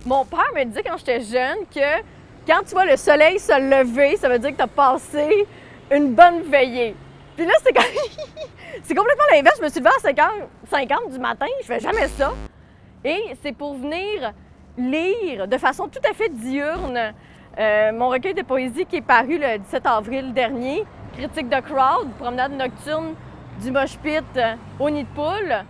Mon père me disait quand j'étais jeune que quand tu vois le soleil se lever, ça veut dire que tu as passé une bonne veillée. Puis là, c'est c'est complètement l'inverse. Je me suis levée à 5h50 du matin, je fais jamais ça. Et c'est pour venir lire de façon tout à fait diurne mon recueil de poésie qui est paru le 17 avril dernier, Critique de Crowd, promenade nocturne du Mosh Pit au Nid de Poule.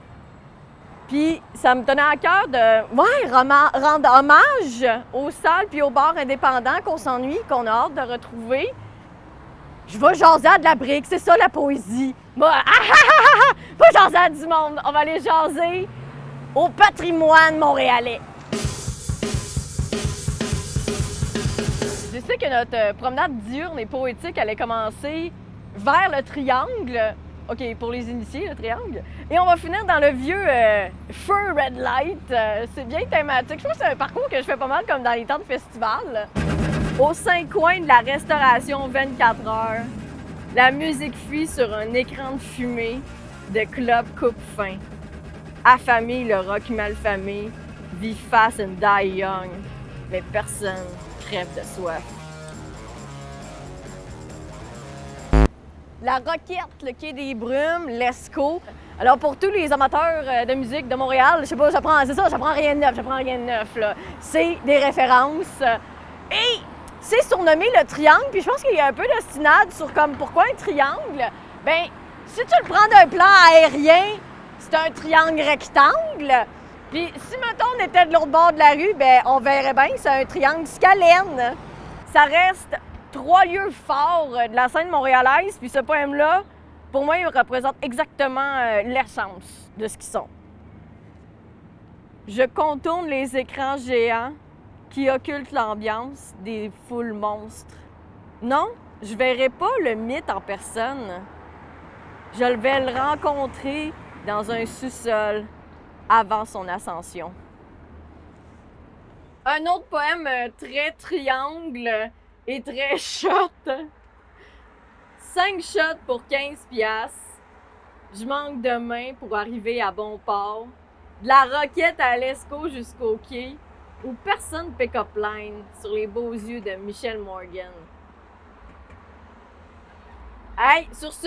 Puis ça me tenait à cœur de rendre hommage aux salles puis aux bars indépendants qu'on s'ennuie, qu'on a hâte de retrouver. Je vais jaser à de la brique, c'est ça la poésie. Moi, pas jaser à du monde, on va aller jaser au patrimoine montréalais. Je sais que notre promenade diurne et poétique allait commencer vers le triangle. OK, pour les initiés, le triangle. Et on va finir dans le vieux Fur Red Light. C'est bien thématique. Je pense que c'est un parcours que je fais pas mal comme dans les temps de festival. Aux 5 coins de la restauration 24 heures, la musique fuit sur un écran de fumée de club coupe-fin. Affamé, le rock malfamé vit fast and die young, mais personne crève de soif. La Roquette, le Quai des Brumes, l'Esco. Alors pour tous les amateurs de musique de Montréal, je sais pas, j'apprends rien de neuf, là. C'est des références. Et c'est surnommé le triangle, puis je pense qu'il y a un peu d'ostinade sur comme pourquoi un triangle. Ben, si tu le prends d'un plan aérien, c'est un triangle rectangle. Puis si, mettons, on était de l'autre bord de la rue, ben on verrait bien que c'est un triangle scalène. Ça reste 3 lieux forts de la scène montréalaise, puis ce poème-là, pour moi, il représente exactement l'essence de ce qu'ils sont. Je contourne les écrans géants qui occultent l'ambiance des foules monstres. Non, je verrai pas le mythe en personne. Je vais le rencontrer dans un sous-sol avant son ascension. Un autre poème très triangle et très shot. 5 shots pour 15 piastres. Je manque de main pour arriver à bon port. De la Roquette à l'Esco jusqu'au quai, où personne pick-up line sur les beaux yeux de Michel Morgan. Hey, sur ce,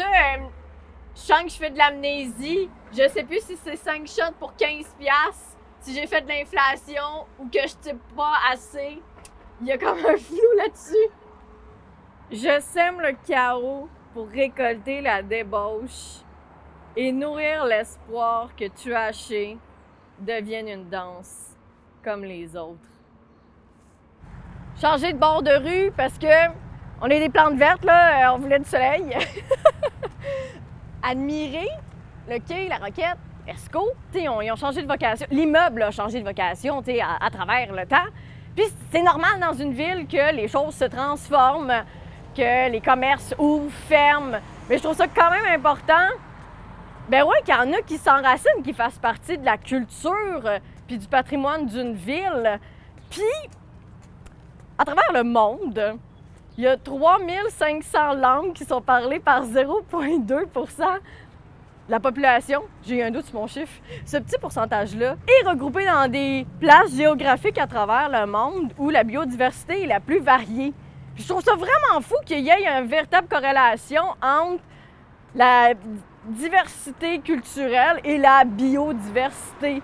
je sens que je fais de l'amnésie. Je sais plus si c'est 5 shots pour 15 piastres, si j'ai fait de l'inflation ou que je type pas assez. Il y a comme un flou là-dessus. Je sème le chaos pour récolter la débauche et nourrir l'espoir que tu as haché devienne une danse comme les autres. Changer de bord de rue parce que on est des plantes vertes, là, on voulait du soleil. Admirer le quai, la Roquette, Esco, ils ont changé de vocation. L'immeuble a changé de vocation à travers le temps. Puis c'est normal dans une ville que les choses se transforment, que les commerces ouvrent, ferment. Mais je trouve ça quand même important, ben ouais, qu'il y en a qui s'enracinent, qui fassent partie de la culture puis du patrimoine d'une ville. Puis, à travers le monde, il y a 3500 langues qui sont parlées par 0,2% de la population. J'ai eu un doute sur mon chiffre. Ce petit pourcentage-là est regroupé dans des places géographiques à travers le monde où la biodiversité est la plus variée. Puis je trouve ça vraiment fou qu'il y ait une véritable corrélation entre la diversité culturelle et la biodiversité.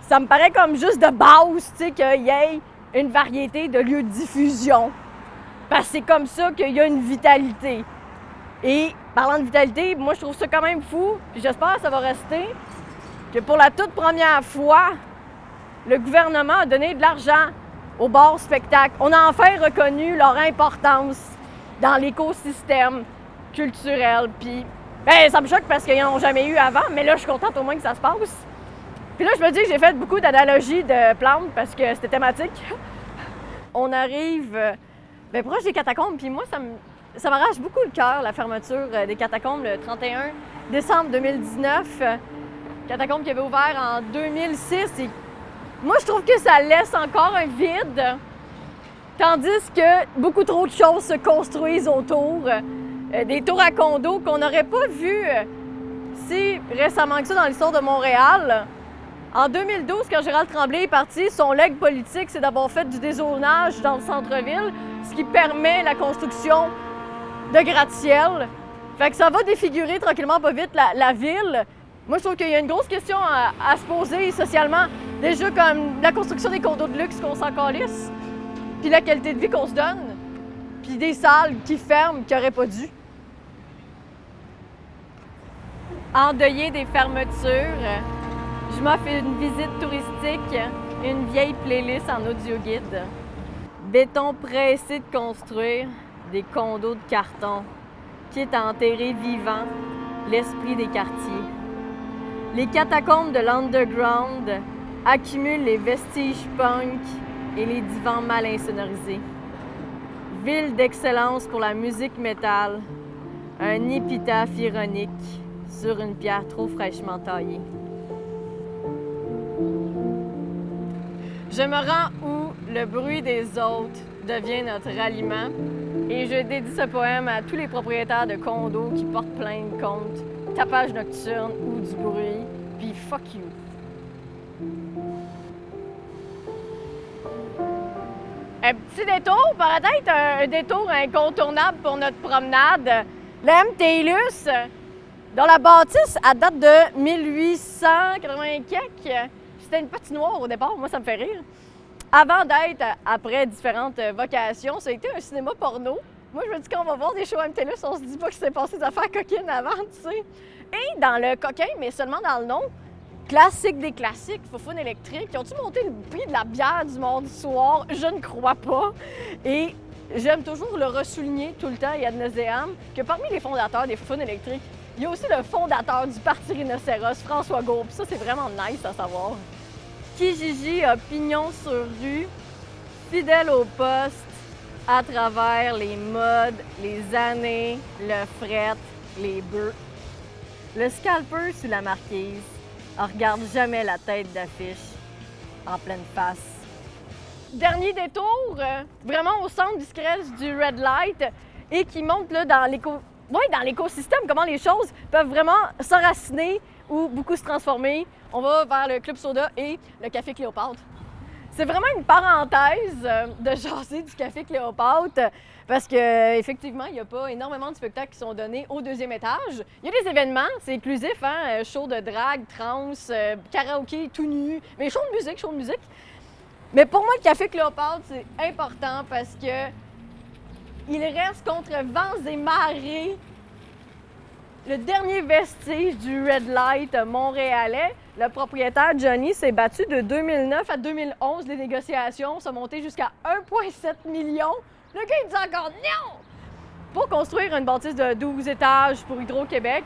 Ça me paraît comme juste de base, tu sais, qu'il y ait une variété de lieux de diffusion. Parce que c'est comme ça qu'il y a une vitalité. Et parlant de vitalité, moi je trouve ça quand même fou, puis j'espère que ça va rester, que pour la toute première fois, le gouvernement a donné de l'argent aux bars spectacles. On a enfin reconnu leur importance dans l'écosystème culturel. Puis, ben, ça me choque parce qu'ils n'en ont jamais eu avant, mais là, je suis contente au moins que ça se passe. Puis là, je me dis que j'ai fait beaucoup d'analogies de plantes parce que c'était thématique. On arrive proche des catacombes, puis moi, ça m'arrache beaucoup le cœur, la fermeture des catacombes le 31 décembre 2019. Catacombes qui avaient ouvert en 2006. Et moi, je trouve que ça laisse encore un vide, tandis que beaucoup trop de choses se construisent autour. Des tours à condos qu'on n'aurait pas vues si récemment que ça dans l'histoire de Montréal. En 2012, quand Gérald Tremblay est parti, son legs politique, c'est d'avoir fait du dézonage dans le centre-ville, ce qui permet la construction de gratte-ciel. Fait que ça va défigurer tranquillement pas vite la ville. Moi, je trouve qu'il y a une grosse question à se poser socialement. Déjà, comme la construction des condos de luxe qu'on s'en calisse, puis la qualité de vie qu'on se donne, puis des salles qui ferment, qui n'auraient pas dû. Endeuillé des fermetures, je m'offre une visite touristique, une vieille playlist en audio-guide. Béton pressé de construire des condos de carton, quitte à enterrer vivant l'esprit des quartiers. Les catacombes de l'underground accumulent les vestiges punk et les divans mal insonorisés. Ville d'excellence pour la musique métal, un épitaphe ironique sur une pierre trop fraîchement taillée. Je me rends où le bruit des autres devient notre ralliement et je dédie ce poème à tous les propriétaires de condos qui portent plainte contre tapage nocturne ou du bruit, puis fuck you. Un petit détour, peut-être un détour incontournable pour notre promenade. La MTLUS, dont la bâtisse, elle date de 1880 quelque. C'était une patinoire au départ, moi ça me fait rire. Avant d'être, après différentes vocations, ça a été un cinéma porno. Moi, je me dis qu'on va voir des shows MTLUS, on se dit pas que c'est passé des affaires coquines avant, tu sais. Et dans le coquin, mais seulement dans le nom, classique des classiques, Foufoune électrique. Ils ont-tu monté le prix de la bière du mardi soir? Je ne crois pas. Et j'aime toujours le ressouligner tout le temps et ad nauseam que parmi les fondateurs des Foufounes électriques, il y a aussi le fondateur du Parti Rhinocéros, François Gault. Puis ça, c'est vraiment nice à savoir. Kijiji a pignon sur rue, fidèle au poste, à travers les modes, les années, le fret, les bœufs. Le scalper sous la marquise ne regarde jamais la tête d'affiche en pleine face. Dernier détour, vraiment au centre discret du Red Light et qui montre là, dans l'écosystème comment les choses peuvent vraiment s'enraciner ou beaucoup se transformer. On va vers le Club Soda et le Café Cléopâtre. C'est vraiment une parenthèse de jaser du Café Cléopâtre parce qu'effectivement, il n'y a pas énormément de spectacles qui sont donnés au deuxième étage. Il y a des événements, c'est inclusif, hein? Show de drague, trans, karaoké, tout nu, mais show de musique. Mais pour moi, le Café Cléopâtre, c'est important parce que il reste contre vents et marées le dernier vestige du Red Light montréalais. Le propriétaire Johnny s'est battu de 2009 à 2011. Les négociations sont montées jusqu'à 1,7 million. Le gars, il dit encore non! Pour construire une bâtisse de 12 étages pour Hydro-Québec,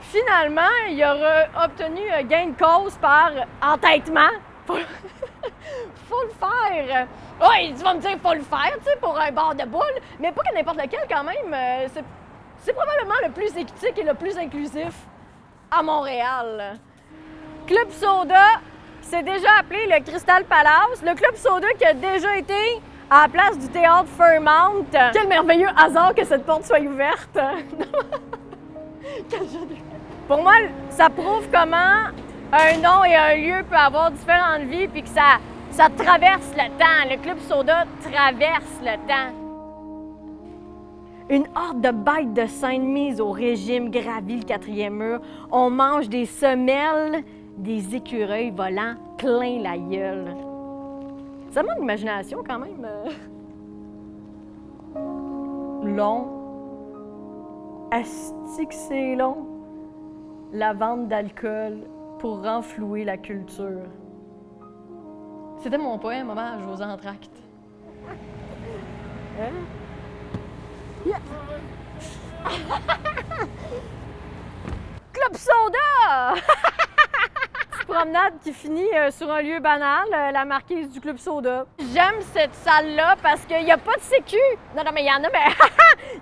finalement, il aura obtenu gain de cause par entêtement. Faut le faire! Oui, tu vas me dire faut le faire, tu sais, pour un bar de boules, mais pas que n'importe lequel quand même. C'est probablement le plus éthique et le plus inclusif à Montréal. Club Soda, c'est déjà appelé le Crystal Palace. Le Club Soda qui a déjà été à la place du théâtre Fairmount. Quel merveilleux hasard que cette porte soit ouverte! Pour moi, ça prouve comment un nom et un lieu peuvent avoir différentes vies puis que ça traverse le temps. Le Club Soda traverse le temps. Une horde de bêtes de scène mises au régime gravit le quatrième mur. On mange des semelles, des écureuils volants plein la gueule. Ça manque d'imagination quand même. Long. Asti que c'est long. La vente d'alcool pour renflouer la culture. C'était mon poème hommage aux entractes. Hein? Yeah. Club Soda! Petite promenade qui finit sur un lieu banal, la marquise du Club Soda. J'aime cette salle-là parce qu'il n'y a pas de sécu. Non, mais il y en a, mais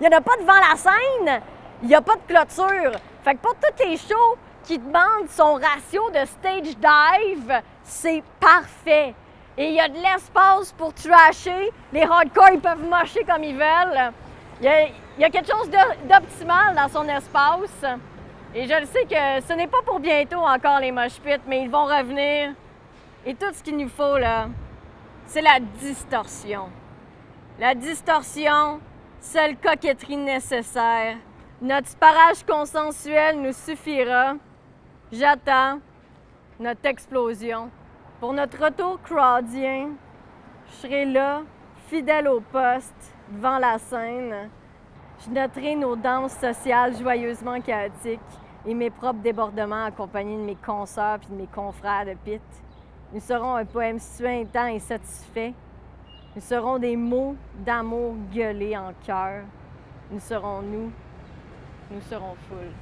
il n'y en a pas devant la scène. Il n'y a pas de clôture. Fait que pour tous les shows qui demandent son ratio de stage dive, c'est parfait. Et il y a de l'espace pour trasher. Les hardcore, ils peuvent mocher comme ils veulent. Il y a quelque chose d'optimal dans son espace. Et je le sais que ce n'est pas pour bientôt encore les mosh pits, mais ils vont revenir Et tout ce qu'il nous faut, là, c'est la distorsion. La distorsion, seule coquetterie nécessaire. Notre parage consensuel nous suffira. J'attends notre explosion. Pour notre retour crowdien, je serai là, fidèle au poste, devant la scène. Je noterai nos danses sociales joyeusement chaotiques et mes propres débordements accompagnés de mes consoeurs et de mes confrères de pit. Nous serons un poème suintant et satisfait. Nous serons des mots d'amour gueulés en chœur. Nous serons nous. Nous serons foule.